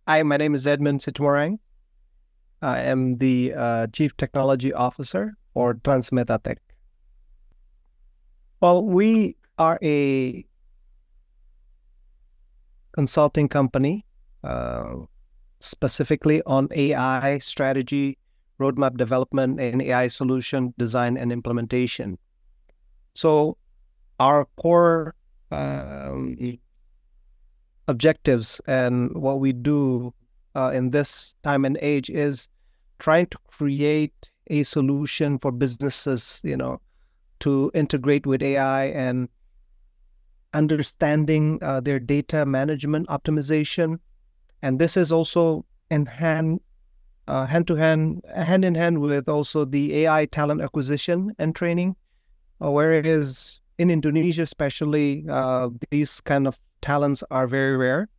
Hi, my name is Edmund Situmorang. I am the Chief Technology Officer for Transmetatech. Well, we are a consulting company uh, specifically on AI strategy, roadmap development, and AI solution design and implementation. So our core um, objectives and what we do in this time and age is trying to create a solution for businesses, to integrate with AI and understanding their data management optimization. And this is also hand in hand with also the AI talent acquisition and training, where it is in Indonesia, especially, these kind of talents are very rare.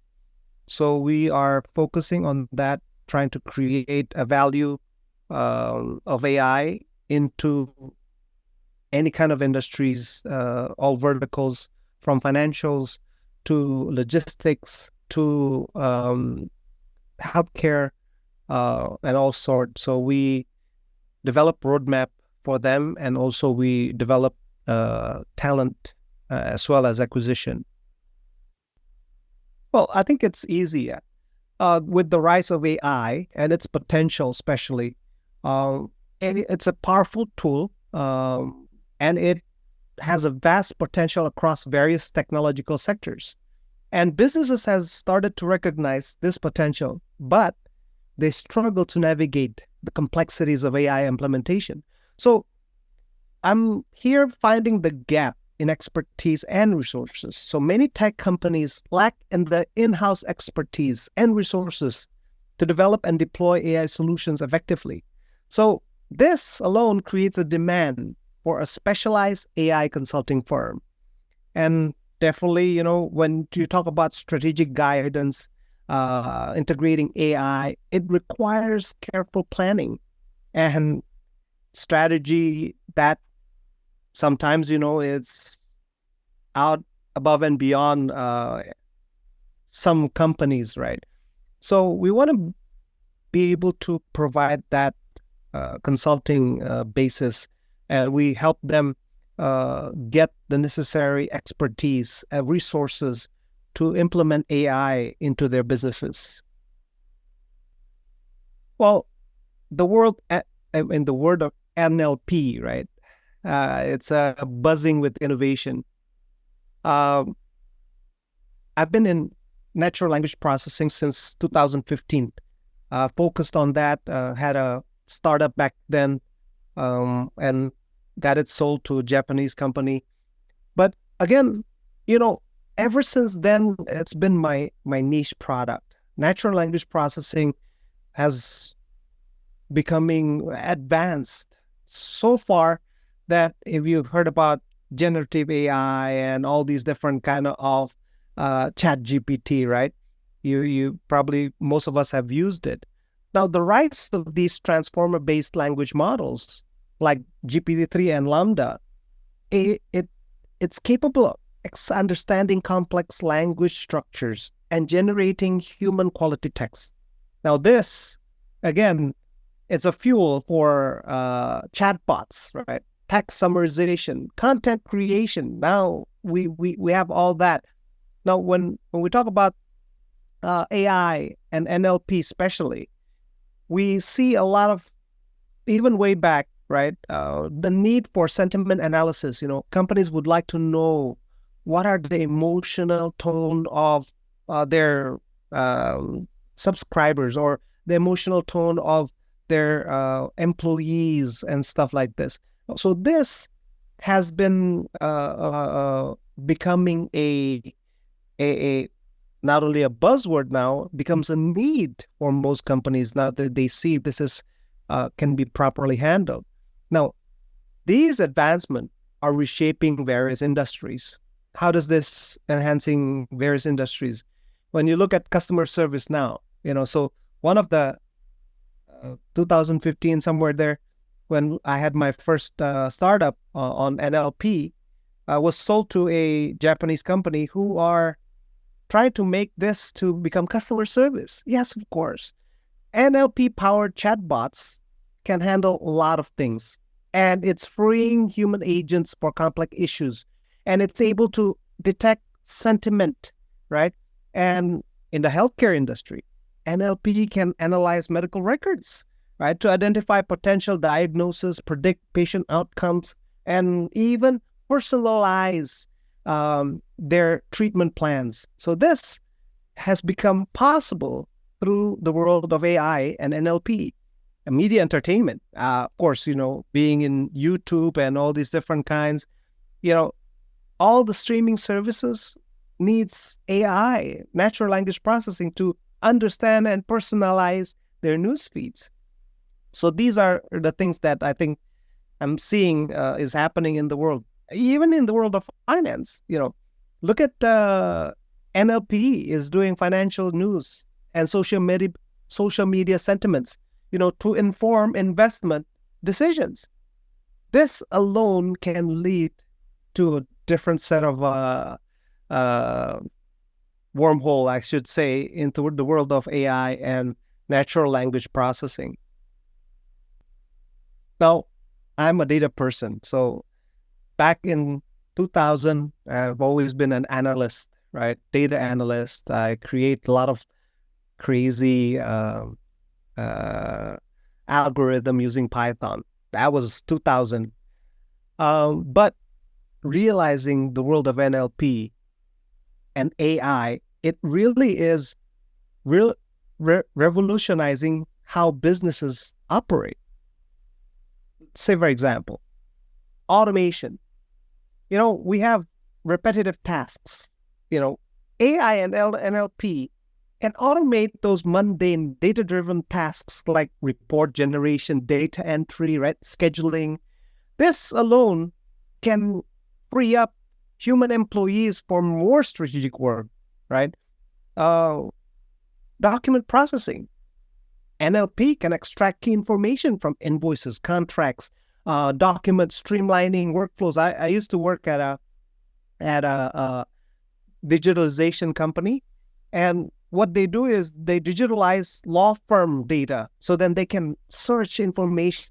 So we are focusing on that, trying to create a value of AI into any kind of industries, all verticals, from financials to logistics to healthcare, and all sorts. So we develop roadmap for them, and also we develop talent as well as acquisition. Well, I think it's easy with the rise of AI and its potential, especially. Uh, it's a powerful tool, and it has a vast potential across various technological sectors. And businesses has started to recognize this potential, but they struggle to navigate the complexities of AI implementation. So I'm here finding the gap in expertise and resources. So many tech companies lack in the in-house expertise and resources to develop and deploy AI solutions effectively. So this alone creates a demand for a specialized AI consulting firm. And definitely, when you talk about strategic guidance, integrating AI, it requires careful planning and strategy that sometimes, it's out above and beyond some companies, right? So we want to be able to provide that consulting basis, and we help them get the necessary expertise and resources to implement AI into their businesses. Well, the world in the world of NLP, right? It's buzzing with innovation. Um, I've been in natural language processing since 2015. Focused on that. Had a startup back then, and got it sold to a Japanese company. But again, you know, ever since then, it's been my niche product. Natural language processing has becoming advanced so far that if you've heard about generative AI and all these different kind of chat GPT, right? You probably, most of us have used it. Now the rise of these transformer based language models like GPT-3 and Lambda, it it's capable of understanding complex language structures and generating human quality text. Now this, again, it's a fuel for chatbots, right? Text summarization, content creation. Now we have all that. Now when we talk about AI and NLP especially, we see a lot of, even way back, right? The need for sentiment analysis. Companies would like to know what are the emotional tone of their subscribers, or the emotional tone of their employees and stuff like this. So this has been becoming a not only a buzzword now, becomes a need for most companies now that they see this is can be properly handled. Now, these advancements are reshaping various industries. How does this enhancing various industries? When you look at customer service now, so one of the 2015, somewhere there, when I had my first startup on NLP, was sold to a Japanese company who are trying to make this to become customer service. Yes, of course. NLP-powered chatbots can handle a lot of things, and it's freeing human agents for complex issues, and it's able to detect sentiment, right? And in the healthcare industry, NLP can analyze medical records, right, to identify potential diagnosis, predict patient outcomes, and even personalize their treatment plans. So this has become possible through the world of AI and NLP. And media entertainment, of course, being in YouTube and all these different kinds, all the streaming services needs AI, natural language processing, to understand and personalize their news feeds. So these are the things that I think I'm seeing is happening in the world. Even in the world of finance, look at NLP is doing financial news and social media sentiments, to inform investment decisions. This alone can lead to a different set of wormhole, I should say, into the world of AI and natural language processing. Now, I'm a data person. So back in 2000, I've always been an analyst, right? Data analyst. I create a lot of crazy algorithm using Python. That was 2000. But realizing the world of NLP and AI, it really is revolutionizing how businesses operate. Say, for example, automation. We have repetitive tasks. AI and NLP can automate those mundane data-driven tasks like report generation, data entry, right, scheduling. This alone can free up human employees for more strategic work, right? Document processing. NLP can extract key information from invoices, contracts, document streamlining workflows. I used to work at a digitalization company, and what they do is they digitalize law firm data, so then they can search information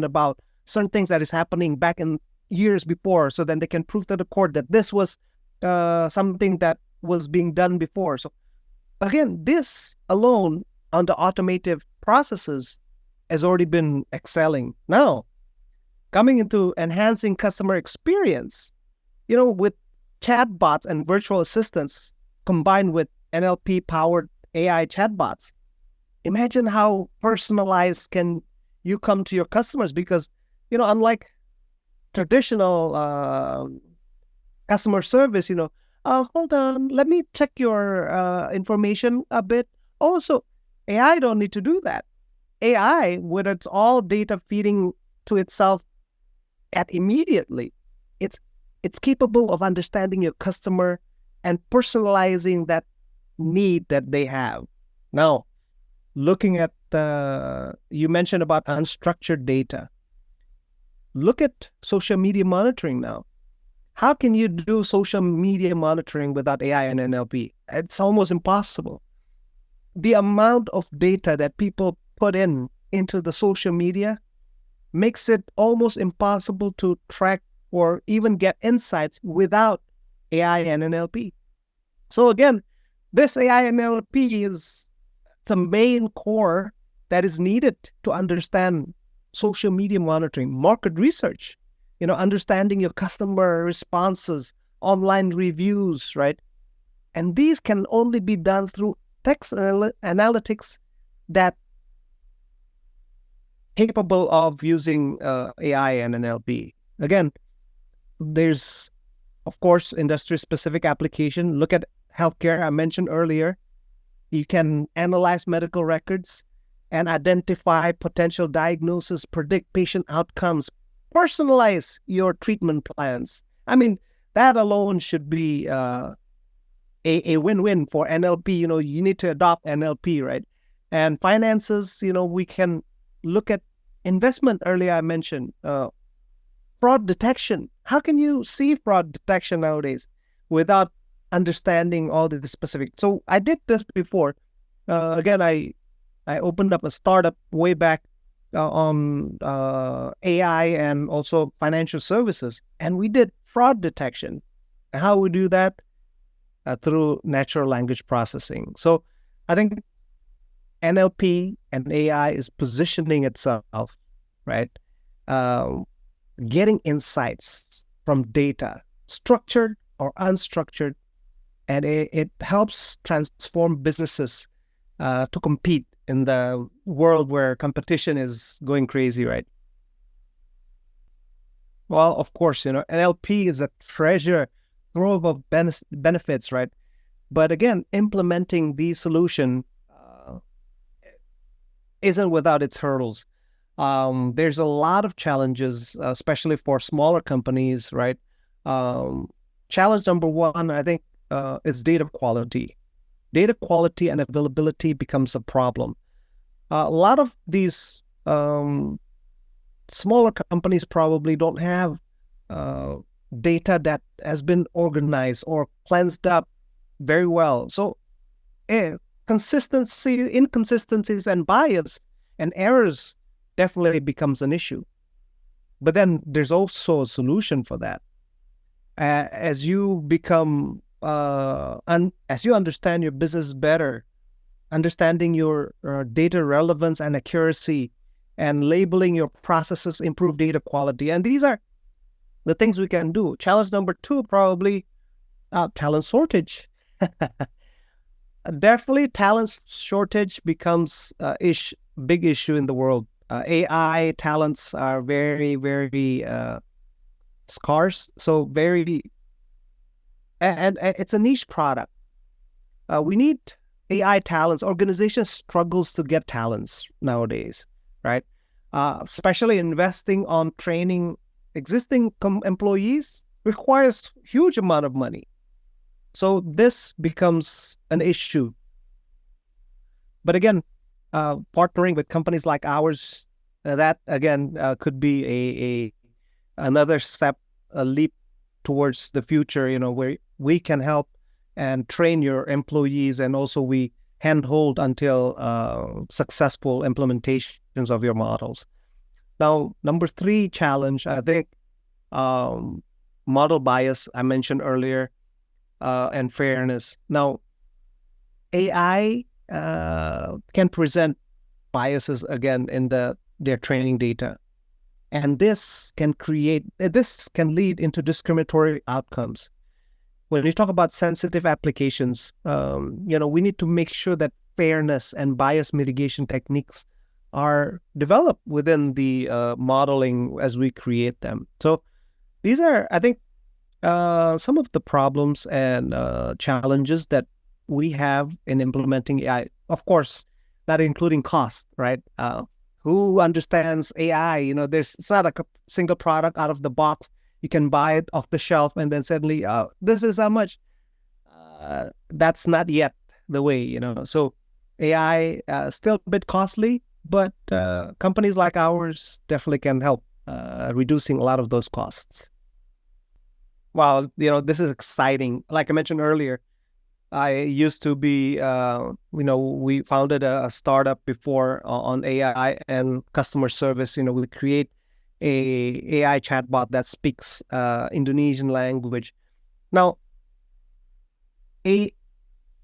about certain things that is happening back in years before, so then they can prove to the court that this was something that was being done before. So again, this alone on the automative processes has already been excelling. Now, coming into enhancing customer experience, with chatbots and virtual assistants combined with NLP-powered AI chatbots, imagine how personalized can you come to your customers, because, unlike traditional customer service, hold on, let me check your information a bit. Also, AI don't need to do that. AI, with its all data feeding to itself immediately, it's capable of understanding your customer and personalizing that need that they have. Now, looking at you mentioned about unstructured data. Look at social media monitoring now. How can you do social media monitoring without AI and NLP? It's almost impossible. The amount of data that people put into the social media makes it almost impossible to track or even get insights without AI and NLP. So again, this AI and NLP is the main core that is needed to understand social media monitoring, market research, understanding your customer responses, online reviews, right? And these can only be done through text analytics that capable of using AI and NLP. Again, there's, of course, industry-specific application. Look at healthcare. I mentioned earlier, you can analyze medical records and identify potential diagnosis, predict patient outcomes, personalize your treatment plans. I mean, that alone should be a win-win for NLP. You need to adopt NLP, right? And finances, we can look at investment. Earlier I mentioned fraud detection. How can you see fraud detection nowadays without understanding all the specific. So I did this before. Again, I opened up a startup way back on AI and also financial services, and we did fraud detection. How we do that? Through natural language processing. So I think NLP and AI is positioning itself, right? Uh, Getting insights from data, structured or unstructured, and it helps transform businesses to compete in the world where competition is going crazy, right? Well, of course, NLP is a treasure trove of benefits, right? But again, implementing the solution isn't without its hurdles. There's a lot of challenges, especially for smaller companies, right? Challenge number one, I think, is data quality. Data quality and availability becomes a problem. A lot of these smaller companies probably don't have data that has been organized or cleansed up very well. So inconsistencies and bias and errors definitely becomes an issue. But then there's also a solution for that. As you become, as you understand your business better, understanding your data relevance and accuracy, and labeling your processes improve data quality. And these are the things we can do. Challenge number two, probably talent shortage. Definitely, talent shortage becomes big issue in the world. AI talents are very, very scarce. So and it's a niche product. We need AI talents. Organizations struggles to get talents nowadays, right? Especially investing on training existing employees requires huge amount of money. So this becomes an issue. But again, partnering with companies like ours, that again could be another step, a leap towards the future, where we can help and train your employees, and also we handhold until successful implementations of your models. Now, number three challenge, I think, model bias, I mentioned earlier, and fairness. Now, AI can present biases again in their training data, and this can lead into discriminatory outcomes. When we talk about sensitive applications, we need to make sure that fairness and bias mitigation techniques are developed within the modeling as we create them. So these are, I think, some of the problems and challenges that we have in implementing AI. Of course, not including cost, right? Who understands AI? It's not a single product out of the box. You can buy it off the shelf and then suddenly, this is how much. That's not yet the way, So AI still a bit costly, but companies like ours definitely can help reducing a lot of those costs. Wow, this is exciting. Like I mentioned earlier, I used to be, we founded a startup before on AI and customer service. We create a AI chatbot that speaks Indonesian language. Now,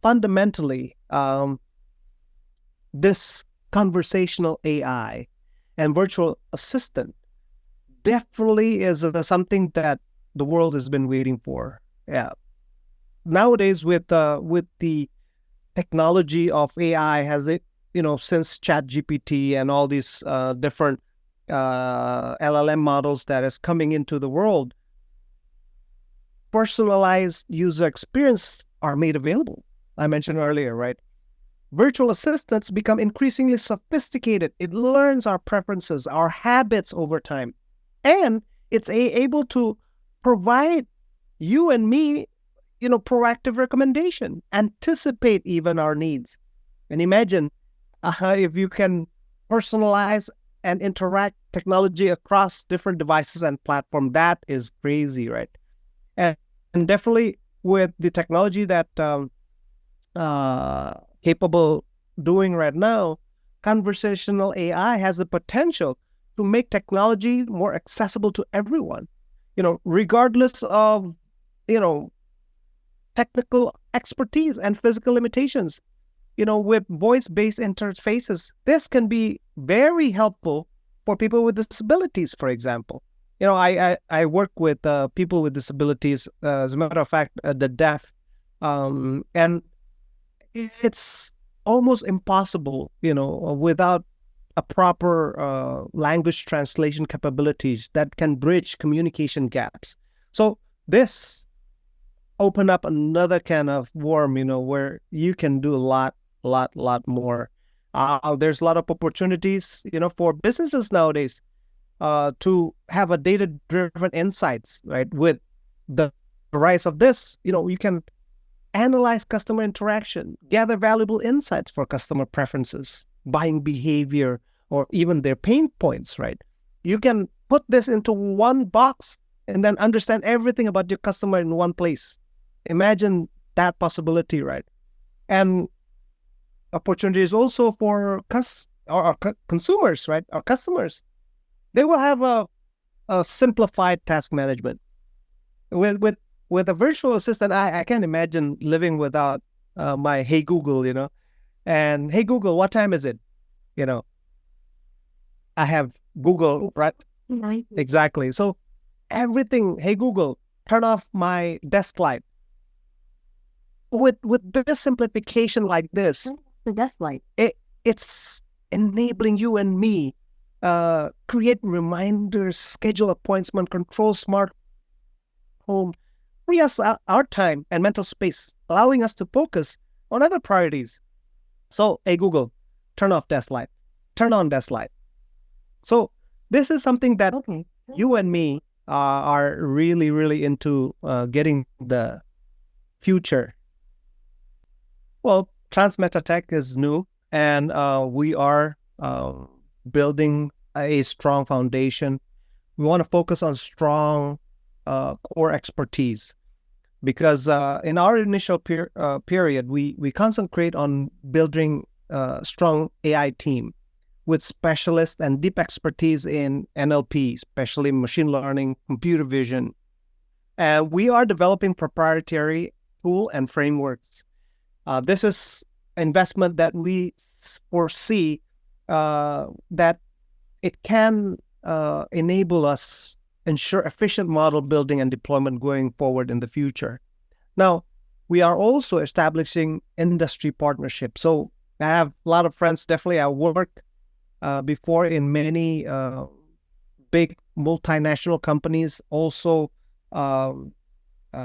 fundamentally, this conversational AI and virtual assistant definitely is something that the world has been waiting for. Yeah. Nowadays, with the technology of AI, has it, since ChatGPT and all these different LLM models that is coming into the world, personalized user experience are made available. I mentioned earlier, right? Virtual assistants become increasingly sophisticated. It learns our preferences, our habits over time, and it's able to provide you and me, proactive recommendation, anticipate even our needs. And imagine if you can personalize and interact technology across different devices and platforms. That is crazy, right? And definitely with the technology that capable doing right now, conversational AI has the potential to make technology more accessible to everyone, regardless of, technical expertise and physical limitations. With voice-based interfaces, this can be very helpful for people with disabilities, for example. I work with people with disabilities, as a matter of fact, the deaf, and it's almost impossible, without a proper language translation capabilities that can bridge communication gaps. So this opened up another can of worm, where you can do a lot more. There's a lot of opportunities, for businesses nowadays to have a data-driven insights, right? With the rise of this, you can analyze customer interaction, gather valuable insights for customer preferences, buying behavior, or even their pain points, right? You can put this into one box and then understand everything about your customer in one place. Imagine that possibility, right? And opportunities also for consumers, right? Our customers. They will have a simplified task management. With a virtual assistant, I can't imagine living without my Hey Google, and Hey Google, what time is it? I have Google, right? Exactly. So everything, Hey Google, turn off my desk light. With this simplification like this, The desk light. It's enabling you and me create reminders, schedule appointment, control smart home, free us our time and mental space, allowing us to focus on other priorities. So, hey Google, turn off desk light, turn on desk light. So this is something that you and me are really, really into getting the future. Well, Transmeta Tech is new, and we are building a strong foundation. We want to focus on strong core expertise, because in our initial period, we concentrate on building a strong AI team with specialists and deep expertise in NLP, especially machine learning, computer vision. And we are developing proprietary tool and frameworks. This is investment that we foresee that it can enable us ensure efficient model building and deployment going forward in the future. Now, we are also establishing industry partnerships. So I have a lot of friends. Definitely, I worked before in many big multinational companies, also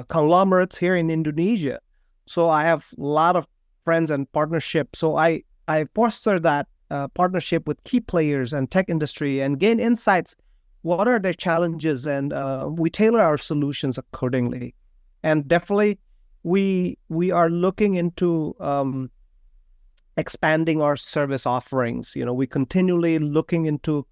conglomerates here in Indonesia. So I have a lot of friends and partnerships. So I foster that partnership with key players and tech industry and gain insights. What are their challenges? And we tailor our solutions accordingly. And definitely, we are looking into expanding our service offerings. We continually looking into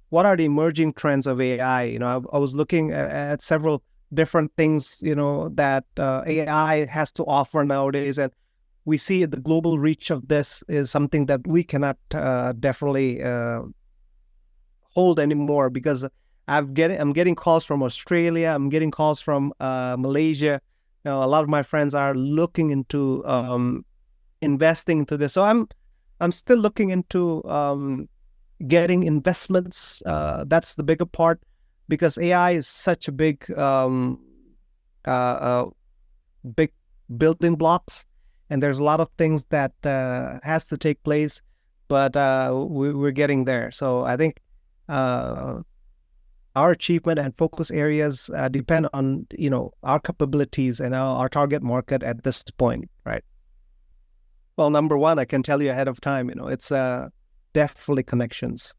what are the emerging trends of AI. I was looking at several different things, that AI has to offer nowadays. And we see the global reach of this is something that we cannot definitely hold anymore, because I'm getting calls from Australia. I'm getting calls from Malaysia. A lot of my friends are looking into investing into this. So I'm still looking into getting investments. That's the bigger part, because AI is such a big big building blocks, and there's a lot of things that has to take place, but we're getting there. So I think our achievement and focus areas depend on our capabilities and our target market at this point, right? Well, number one, I can tell you ahead of time, it's definitely connections.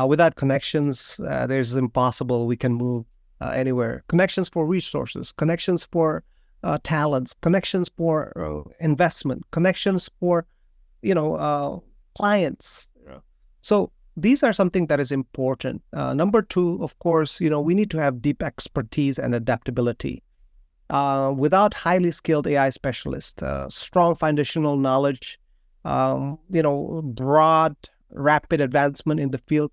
Without connections, there's impossible we can move anywhere. Connections for resources, connections for talents, connections for investment, connections for clients. So these are something that is important. Number two, of course, we need to have deep expertise and adaptability. without highly skilled AI specialists, strong foundational knowledge, broad, rapid advancement in the field,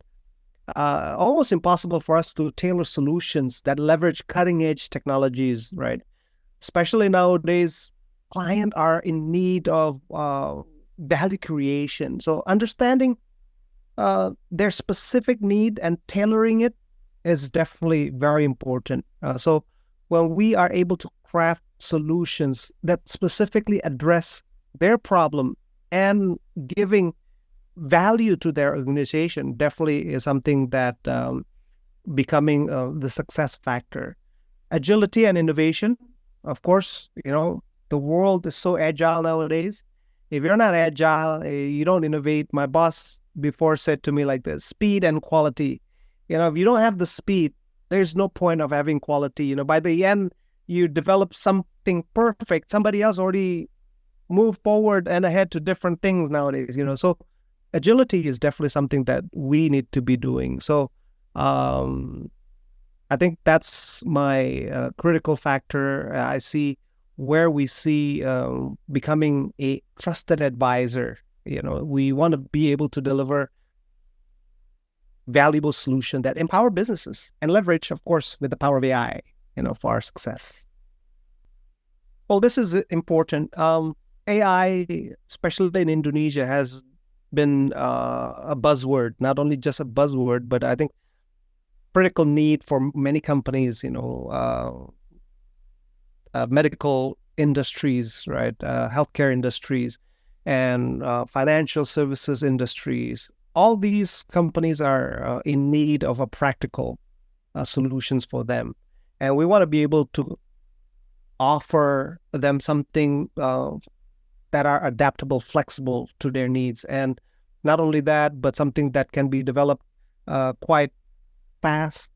almost impossible for us to tailor solutions that leverage cutting edge technologies, right? Especially nowadays, clients are in need of value creation. So understanding their specific need and tailoring it is definitely very important. So when we are able to craft solutions that specifically address their problem and giving value to their organization, definitely is something that becoming the success factor. Agility and innovation, of course, the world is so agile nowadays. If you're not agile, you don't innovate. My boss before said to me like this: speed and quality. If you don't have the speed, there's no point of having quality. By the end, you develop something perfect. Somebody else already moved forward and ahead to different things nowadays. So agility is definitely something that we need to be doing. So I think that's my critical factor. I see where we see becoming a trusted advisor. We want to be able to deliver valuable solution that empower businesses and leverage, of course, with the power of AI, for our success. Well, this is important. AI, especially in Indonesia, has been a buzzword, not only just a buzzword, but I think critical need for many companies, medical industries, right? Healthcare industries and financial services industries. All these companies are in need of a practical solutions for them. And we want to be able to offer them something that are adaptable, flexible to their needs. And not only that, but something that can be developed quite fast,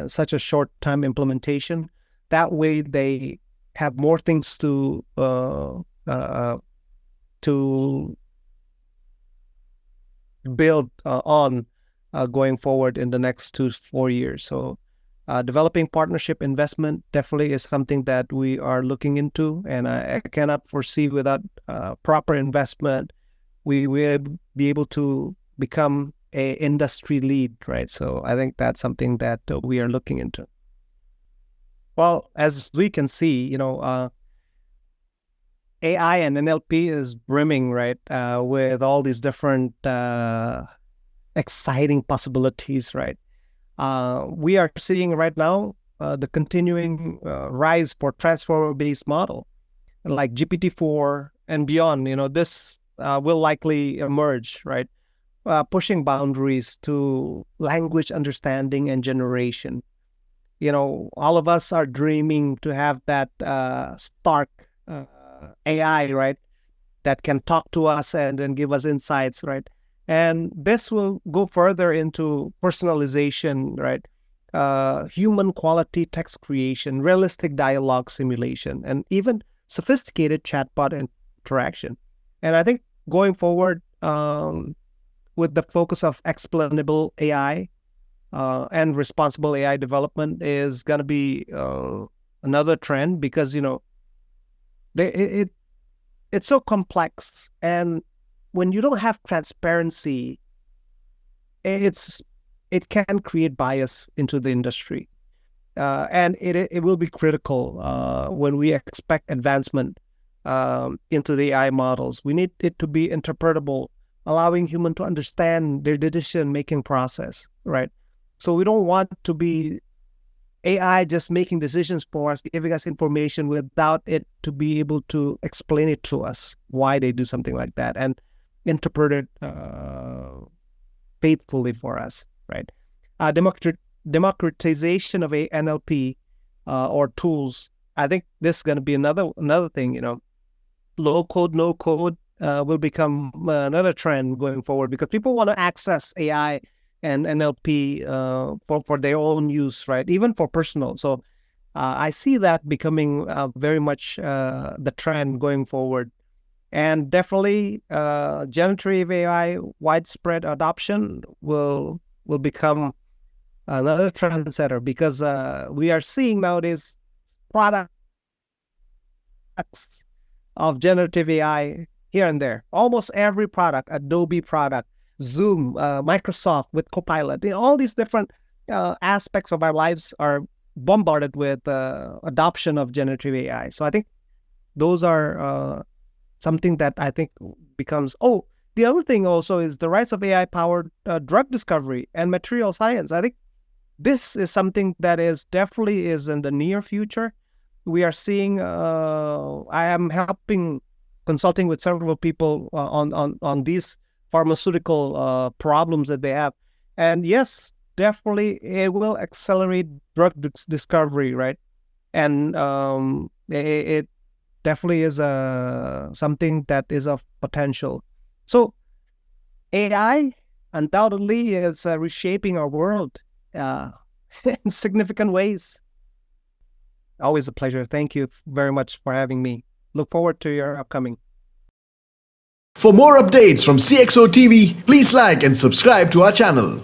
such a short time implementation. That way they have more things to build on going forward in the next 2 to 4 years. So developing partnership investment definitely is something that we are looking into, and I cannot foresee without proper investment, we will be able to become a industry lead, right? So I think that's something that we are looking into. Well, as we can see, AI and NLP is brimming, right, with all these different exciting possibilities, right? We are seeing right now the continuing rise for transformer-based model like GPT-4 and beyond. This will likely emerge, right? Pushing boundaries to language understanding and generation. All of us are dreaming to have that stark AI, right, that can talk to us and then give us insights, right? And this will go further into personalization, right? Human quality text creation, realistic dialogue simulation, and even sophisticated chatbot interaction. And I think going forward, with the focus of explainable AI and responsible AI development is going to be another trend, because it's so complex, and when you don't have transparency, it can create bias into the industry, and it will be critical when we expect advancement into the AI models. We need it to be interpretable, allowing human to understand their decision-making process, right? So we don't want to be AI just making decisions for us, giving us information without it to be able to explain it to us, why they do something like that, and interpret it faithfully for us, right? Democratization of NLP or tools. I think this is going to be another thing. Low code, no code will become another trend going forward, because people want to access AI and NLP for their own use, right? Even for personal. So I see that becoming very much the trend going forward. And definitely generative AI widespread adoption will become another trendsetter, because we are seeing nowadays product products of generative AI here and there. Almost every product, Adobe product, Zoom, Microsoft with Copilot, all these different aspects of our lives are bombarded with adoption of generative AI. So I think those are something that I think becomes, the other thing also is the rise of AI-powered drug discovery and material science. I think this is something that is definitely is in the near future. We are seeing, I am consulting with several people on these pharmaceutical problems that they have. And yes, definitely it will accelerate drug discovery, right? And it definitely is something that is of potential. So AI undoubtedly is reshaping our world in significant ways. Always a pleasure. Thank you very much for having me. Look forward to your upcoming. For more updates from CXO TV, please like and subscribe to our channel.